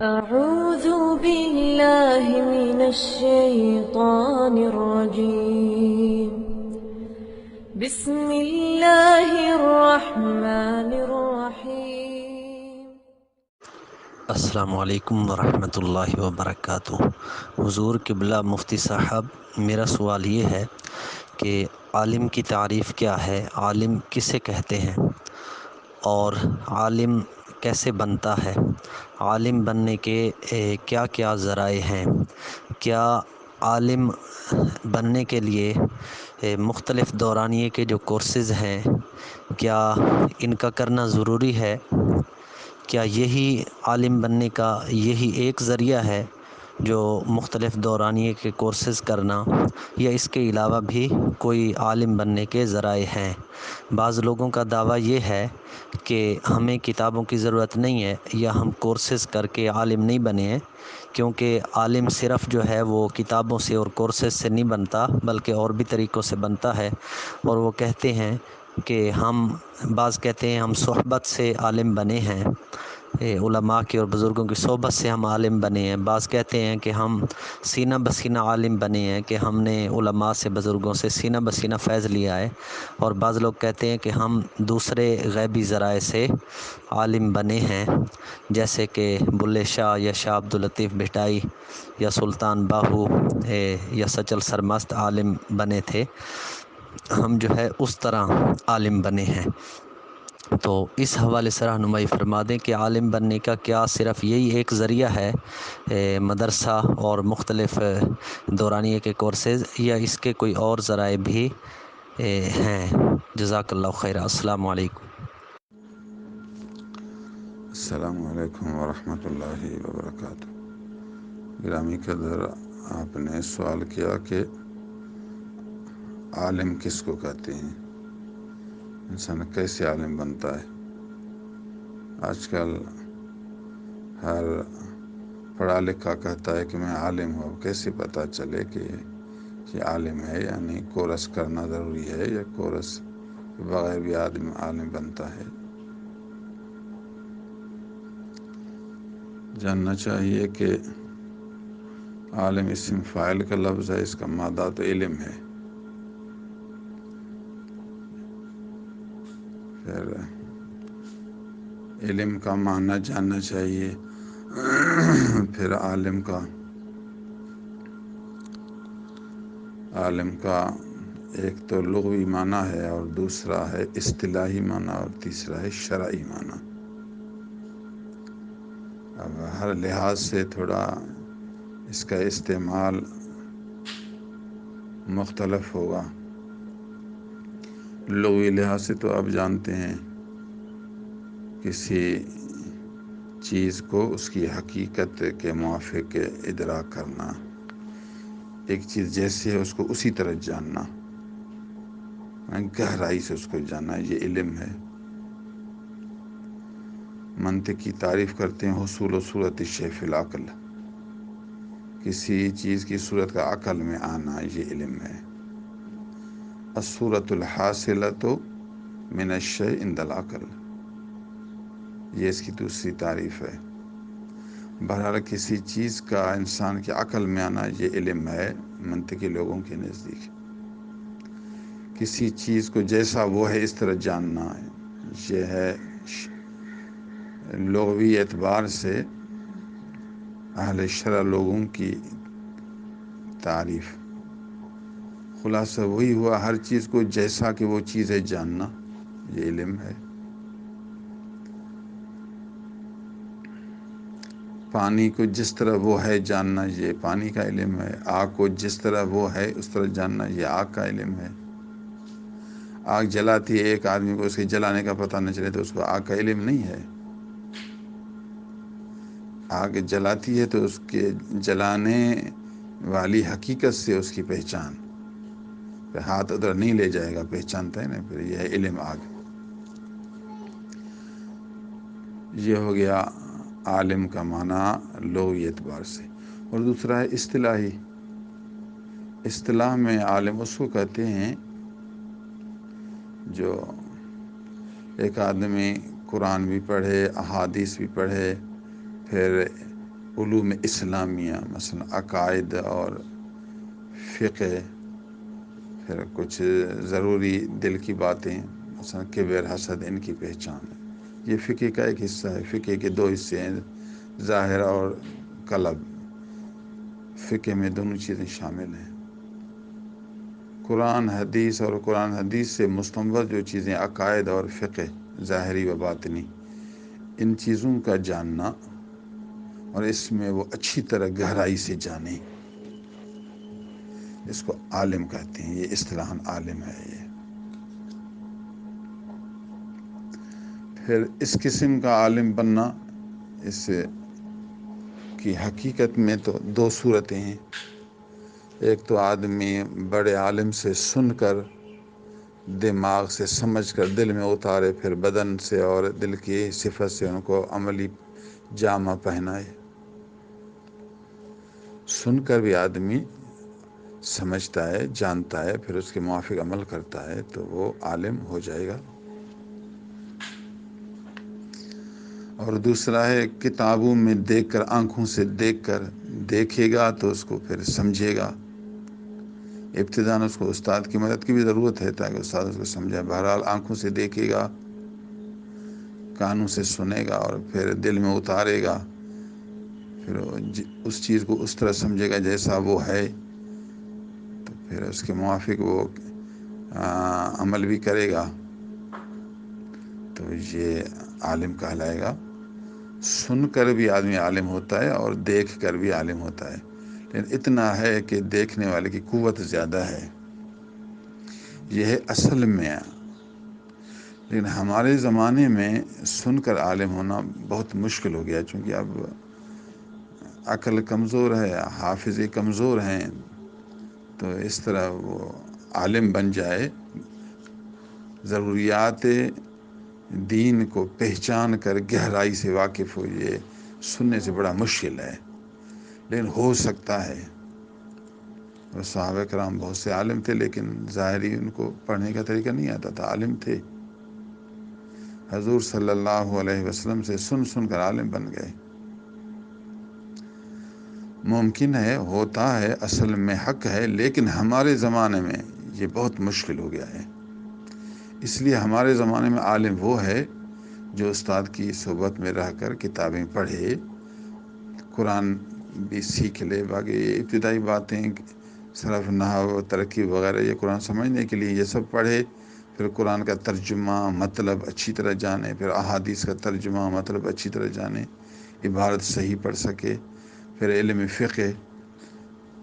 أعوذ بالله من الشيطان الرجيم. بسم الله الرحمن الرحيم. السلام علیکم ورحمۃ اللہ وبرکاتہ۔ حضور قبلہ مفتی صاحب، میرا سوال یہ ہے کہ عالم کی تعریف کیا ہے؟ عالم کسے کہتے ہیں اور عالم کیسے بنتا ہے؟ عالم بننے کے کیا کیا ذرائع ہیں؟ کیا عالم بننے کے لیے مختلف دورانیے کے جو کورسز ہیں، کیا ان کا کرنا ضروری ہے؟ کیا یہی عالم بننے کا یہی ایک ذریعہ ہے جو مختلف دورانیے کے کورسز کرنا، یا اس کے علاوہ بھی کوئی عالم بننے کے ذرائع ہیں؟ بعض لوگوں کا دعویٰ یہ ہے کہ ہمیں کتابوں کی ضرورت نہیں ہے، یا ہم کورسز کر کے عالم نہیں بنے ہیں، کیونکہ عالم صرف جو ہے وہ کتابوں سے اور کورسز سے نہیں بنتا، بلکہ اور بھی طریقوں سے بنتا ہے۔ اور وہ کہتے ہیں کہ بعض کہتے ہیں ہم صحبت سے عالم بنے ہیں، علماء کی اور بزرگوں کی صحبت سے ہم عالم بنے ہیں۔ بعض کہتے ہیں کہ ہم سینہ بسینہ عالم بنے ہیں، کہ ہم نے علماء سے، بزرگوں سے سینہ بسینہ فیض لیا ہے۔ اور بعض لوگ کہتے ہیں کہ ہم دوسرے غیبی ذرائع سے عالم بنے ہیں، جیسے کہ بلے شاہ یا شاہ عبداللطیف بھٹائی یا سلطان باہو یا سچل سرمست عالم بنے تھے، ہم جو ہے اس طرح عالم بنے ہیں۔ تو اس حوالے سے رہنمائی فرما دیں کہ عالم بننے کا کیا صرف یہی ایک ذریعہ ہے، مدرسہ اور مختلف دورانیے کے کورسز، یا اس کے کوئی اور ذرائع بھی ہیں؟ جزاک اللہ خیر۔ السلام علیکم۔ السلام علیکم ورحمۃ اللہ وبرکاتہ۔ گرامی قدر، آپ نے سوال کیا کہ عالم کس کو کہتے ہیں، انسان کیسے عالم بنتا ہے۔ آج کل ہر پڑھا لکھا کہتا ہے کہ میں عالم ہوں، کیسے پتہ چلے کہ یہ عالم ہے؟ یعنی کورس کرنا ضروری ہے، یا کورس کے بغیر بھی آدمی عالم بنتا ہے؟ جاننا چاہیے کہ عالم اسم فاعل کا لفظ ہے، اس کا مادہ تو علم ہے۔ پھر علم کا معنی جاننا چاہیے۔ پھر عالم کا ایک تو لغوی معنی ہے، اور دوسرا ہے اصطلاحی معنی، اور تیسرا ہے شرعی معنی۔ اب ہر لحاظ سے تھوڑا اس کا استعمال مختلف ہوگا۔ لغوی لحاظ سے تو آپ جانتے ہیں، کسی چیز کو اس کی حقیقت کے موافق ادراک کرنا، ایک چیز جیسے ہے اس کو اسی طرح جاننا، گہرائی سے اس کو جاننا، یہ علم ہے۔ منطق کی تعریف کرتے ہیں حصول و صورت الشیء فی العقل، کسی چیز کی صورت کا عقل میں آنا، یہ علم ہے۔ الصورۃ الحاصلۃ من الشیء عند العقل، یہ اس کی دوسری تعریف ہے۔ بہرحال کسی چیز کا انسان کے عقل میں آنا، یہ علم ہے منطقی لوگوں کے نزدیک۔ کسی چیز کو جیسا وہ ہے اس طرح جاننا، یہ ہے لغوی اعتبار سے اہل شرع لوگوں کی تعریف۔ خلاصہ وہی ہوا، ہر چیز کو جیسا کہ وہ چیز ہے جاننا، یہ علم ہے۔ پانی کو جس طرح وہ ہے جاننا، یہ پانی کا علم ہے۔ آگ کو جس طرح وہ ہے اس طرح جاننا، یہ آگ کا علم ہے۔ آگ جلاتی ہے ایک آدمی کو، اس کے جلانے کا پتہ نہ چلے تو اس کو آگ کا علم نہیں ہے۔ آگ جلاتی ہے تو اس کے جلانے والی حقیقت سے اس کی پہچان، پھر ہاتھ ادھر نہیں لے جائے گا، پہچانتا ہے نا، پھر یہ ہے علم آگ۔ یہ ہو گیا عالم کا معنی لغوی اعتبار سے۔ اور دوسرا ہے اصطلاحی۔ اصطلاح میں عالم اس کو کہتے ہیں جو ایک آدمی قرآن بھی پڑھے، احادیث بھی پڑھے، پھر علوم اسلامیہ مثلا عقائد اور فقہ، پھر کچھ ضروری دل کی باتیں مثلا کبر حسد، ان کی پہچان ہے۔ یہ فقہ کا ایک حصہ ہے۔ فقہ کے دو حصے ہیں، ظاہر اور قلب۔ فقہ میں دونوں چیزیں شامل ہیں۔ قرآن حدیث اور قرآن حدیث سے مستنبط جو چیزیں عقائد اور فقہ ظاہری و باطنی، ان چیزوں کا جاننا اور اس میں وہ اچھی طرح گہرائی سے جانیں، اس کو عالم کہتے ہیں۔ یہ اصطلاحاً عالم ہے یہ۔ پھر اس قسم کا عالم بننا، اس کی حقیقت میں تو دو صورتیں ہیں۔ ایک تو آدمی بڑے عالم سے سن کر، دماغ سے سمجھ کر دل میں اتارے، پھر بدن سے اور دل کی صفت سے ان کو عملی جامہ پہنائے۔ سن کر بھی آدمی سمجھتا ہے، جانتا ہے، پھر اس کے موافق عمل کرتا ہے تو وہ عالم ہو جائے گا۔ اور دوسرا ہے کتابوں میں دیکھ کر، آنکھوں سے دیکھ کر، دیکھے گا تو اس کو پھر سمجھے گا۔ ابتداً اس کو استاد کی مدد کی بھی ضرورت ہے تاکہ استاد اس کو سمجھے۔ بہرحال آنکھوں سے دیکھے گا، کانوں سے سنے گا، اور پھر دل میں اتارے گا، پھر اس چیز کو اس طرح سمجھے گا جیسا وہ ہے، تو پھر اس کے موافق وہ عمل بھی کرے گا، تو یہ عالم کہلائے گا۔ سن کر بھی آدمی عالم ہوتا ہے اور دیکھ کر بھی عالم ہوتا ہے، لیکن اتنا ہے کہ دیکھنے والے کی قوت زیادہ ہے، یہ ہے اصل میں۔ لیکن ہمارے زمانے میں سن کر عالم ہونا بہت مشکل ہو گیا، چونکہ اب عقل کمزور ہے، حافظے کمزور ہیں، تو اس طرح وہ عالم بن جائے، ضروریات دین کو پہچان کر گہرائی سے واقف ہو، یہ سننے سے بڑا مشکل ہے، لیکن ہو سکتا ہے۔ اور صحابہ کرام بہت سے عالم تھے، لیکن ظاہری ان کو پڑھنے کا طریقہ نہیں آتا تھا، عالم تھے۔ حضور صلی اللہ علیہ وسلم سے سن سن کر عالم بن گئے۔ ممکن ہے، ہوتا ہے، اصل میں حق ہے، لیکن ہمارے زمانے میں یہ بہت مشکل ہو گیا ہے۔ اس لیے ہمارے زمانے میں عالم وہ ہے جو استاد کی صحبت میں رہ کر کتابیں پڑھے، قرآن بھی سیکھ لے، باقی ابتدائی باتیں صرف نحو، ترکیب وغیرہ یہ قرآن سمجھنے کے لیے یہ سب پڑھے، پھر قرآن کا ترجمہ مطلب اچھی طرح جانے، پھر احادیث کا ترجمہ مطلب اچھی طرح جانے، عبارت صحیح پڑھ سکے، پھر علم فقہ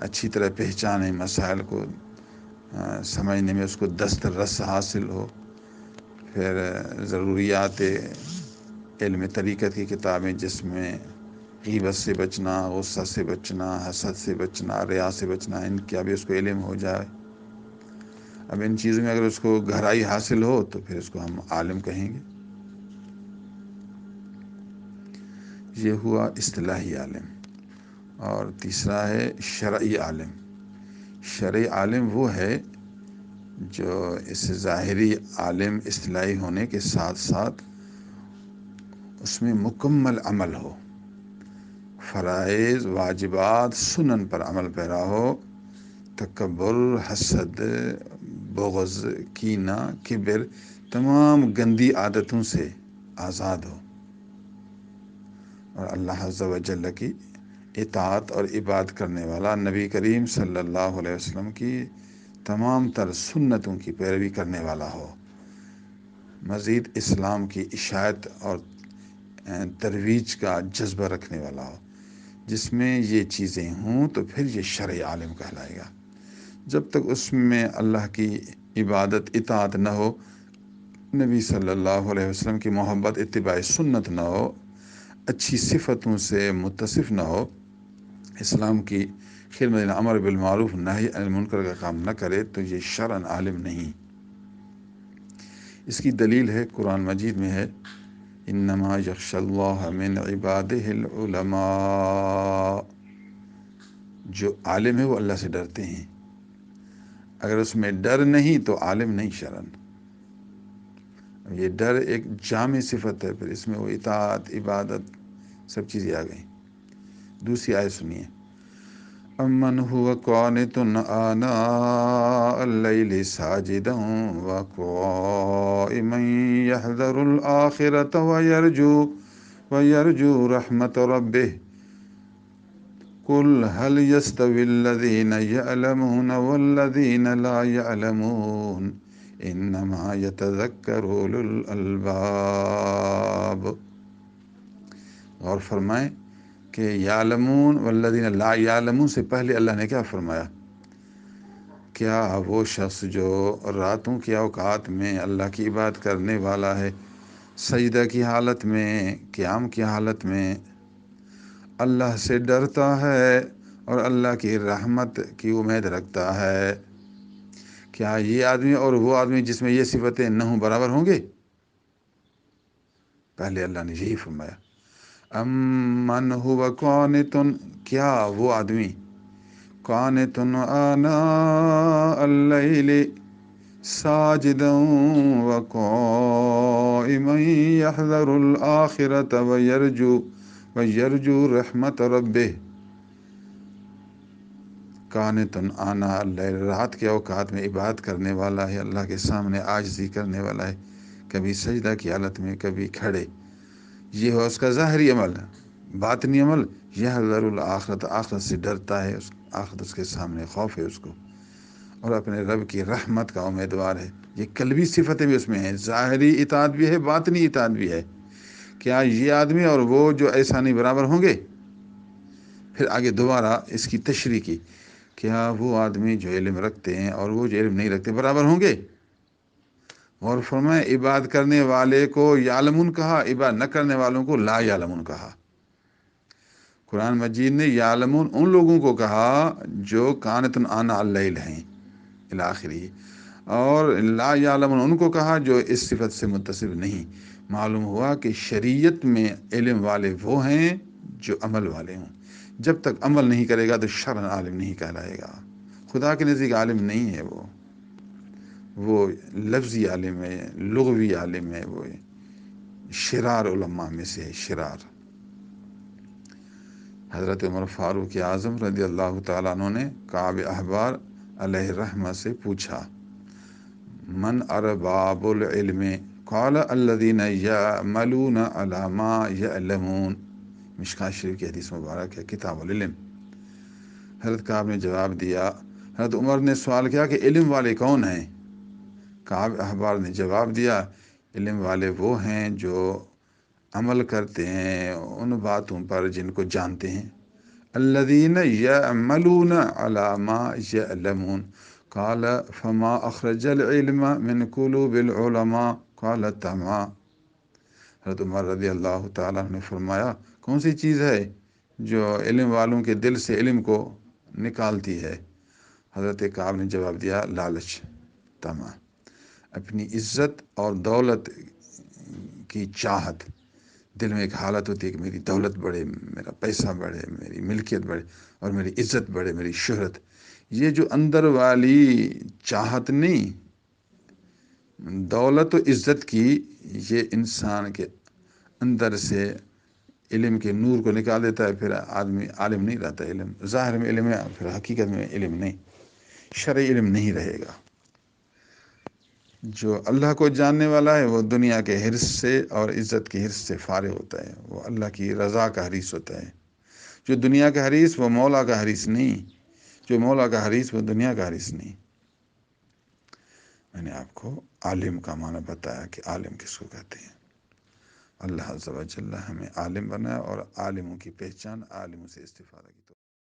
اچھی طرح پہچانے، مسائل کو سمجھنے میں اس کو دسترس حاصل ہو، پھر ضروریات علم طریقت کی کتابیں جس میں غیبت سے بچنا، غصہ سے بچنا، حسد سے بچنا، ریا سے بچنا، ان کا بھی اس کو علم ہو جائے۔ اب ان چیزوں میں اگر اس کو گہرائی حاصل ہو تو پھر اس کو ہم عالم کہیں گے۔ یہ ہوا اصطلاحی عالم۔ اور تیسرا ہے شرعی عالم۔ شرعی عالم وہ ہے جو اس ظاہری عالم اصطلاحی ہونے کے ساتھ ساتھ اس میں مکمل عمل ہو، فرائض، واجبات، سنن پر عمل پیرا ہو، تکبر، حسد، بغض، کینہ، کبر، تمام گندی عادتوں سے آزاد ہو، اور اللہ عز و جل کی اطاعت اور عبادت کرنے والا، نبی کریم صلی اللہ علیہ وسلم کی تمام تر سنتوں کی پیروی کرنے والا ہو، مزید اسلام کی اشاعت اور ترویج کا جذبہ رکھنے والا ہو۔ جس میں یہ چیزیں ہوں تو پھر یہ شرعی عالم کہلائے گا۔ جب تک اس میں اللہ کی عبادت، اطاعت نہ ہو، نبی صلی اللہ علیہ وسلم کی محبت، اتباع سنت نہ ہو، اچھی صفتوں سے متصف نہ ہو، اسلام کی خدمت، امر بالمعروف نہی عن المنکر کا کام نہ کرے، تو یہ شرعاً عالم نہیں۔ اس کی دلیل ہے قرآن مجید میں ہے، انما یخشی اللہ من عبادہ العلماء۔ جو عالم ہے وہ اللہ سے ڈرتے ہیں۔ اگر اس میں ڈر نہیں تو عالم نہیں شرعاً۔ یہ ڈر ایک جامع صفت ہے، پھر اس میں وہ اطاعت، عبادت، سب چیزیں آ گئیں۔ دوسری آیت سنیے، امن هو قانت آناء اللیل ساجدا وقائما یحذر الآخرة ویرجو رحمت ربه قل هل يستوي الذين يعلمون والذين لا يعلمون انما يتذكر اولو الالباب۔ غور فرمائیں کہ یعلمون والذین لا یعلمون سے پہلے اللہ نے کیا فرمایا؟ کیا وہ شخص جو راتوں کی اوقات میں اللہ کی عبادت کرنے والا ہے، سجدہ کی حالت میں، قیام کی حالت میں اللہ سے ڈرتا ہے اور اللہ کی رحمت کی امید رکھتا ہے، کیا یہ آدمی اور وہ آدمی جس میں یہ صفتیں نہ ہوں برابر ہوں گے؟ پہلے اللہ نے یہی فرمایا، امن هو قانت، کیا وہ آدمی قانت آناء اللیل ساجدا وقائما یحذر الآخرة ویرجو رحمت ربه۔ قانت آناء اللیل، رات کے اوقات میں عبادت کرنے والا ہے، اللہ کے سامنے عاجزی کرنے والا ہے، کبھی سجدہ کی حالت میں کبھی کھڑے، یہ ہے اس کا ظاہری عمل۔ باطنی عمل، یحذر الآخرت، آخرت سے ڈرتا ہے، آخرت اس کے سامنے خوف ہے اس کو، اور اپنے رب کی رحمت کا امیدوار ہے۔ یہ قلبی صفتیں بھی اس میں ہیں، ظاہری اطاعت بھی ہے، باطنی اطاعت بھی ہے۔ کیا یہ آدمی اور وہ جو ایسا نہیں برابر ہوں گے؟ پھر آگے دوبارہ اس کی تشریح کی، کیا وہ آدمی جو علم رکھتے ہیں اور وہ جو علم نہیں رکھتے برابر ہوں گے؟ اور فرمائے عبادت کرنے والے کو یعلمون کہا، عبادت نہ کرنے والوں کو لا یعلمون کہا۔ قرآن مجید نے یعلمون ان لوگوں کو کہا جو قانت آناء اللیل ہیں الاخری، اور لا یعلمون ان کو کہا جو اس صفت سے متصف نہیں۔ معلوم ہوا کہ شریعت میں علم والے وہ ہیں جو عمل والے ہوں، جب تک عمل نہیں کرے گا تو شرعاً عالم نہیں کہلائے گا، خدا کے نزدیک عالم نہیں ہے، وہ لفظی عالم ہے، لغوی عالم ہے، وہ شرار علماء میں سے ہے، شرار۔ حضرت عمر فاروق اعظم رضی اللہ تعالیٰ عنہ نے کعب احبار علیہ الرحمہ سے پوچھا، من ارباب العلم؟ قال الذین یعملون علی ما یعلمون۔ مشکاۃ شریف کی حدیث مبارک ہے، کتاب العلم۔ حضرت کعب نے جواب دیا، حضرت عمر نے سوال کیا کہ علم والے کون ہیں؟ کعب احبار نے جواب دیا، علم والے وہ ہیں جو عمل کرتے ہیں ان باتوں پر جن کو جانتے ہیں۔ الذین یعملون علی ما یعلمون، قال فما اخرج العلم من قلوب العلماء، قال تما۔ حضرت عمر رضی اللہ تعالیٰ نے فرمایا، کون سی چیز ہے جو علم والوں کے دل سے علم کو نکالتی ہے؟ حضرت کعب نے جواب دیا، لالچ، طمع، اپنی عزت اور دولت کی چاہت۔ دل میں ایک حالت ہوتی ہے کہ میری دولت بڑھے، میرا پیسہ بڑھے، میری ملکیت بڑھے اور میری عزت بڑھے، میری شہرت۔ یہ جو اندر والی چاہت نہیں، دولت و عزت کی، یہ انسان کے اندر سے علم کے نور کو نکال دیتا ہے، پھر آدمی عالم نہیں رہتا۔ علم ظاہر میں علم ہے، پھر حقیقت میں علم نہیں، شرعی علم نہیں رہے گا۔ جو اللہ کو جاننے والا ہے وہ دنیا کے حرص سے اور عزت کے حرص سے فارغ ہوتا ہے، وہ اللہ کی رضا کا حریص ہوتا ہے۔ جو دنیا کا حریص وہ مولا کا حریص نہیں، جو مولا کا حریص وہ دنیا کا حریص نہیں۔ میں نے آپ کو عالم کا معنی بتایا کہ عالم کس کو کہتے ہیں۔ اللہ عز و جل ہمیں عالم بنائے اور عالموں کی پہچان، عالموں سے استفادہ کی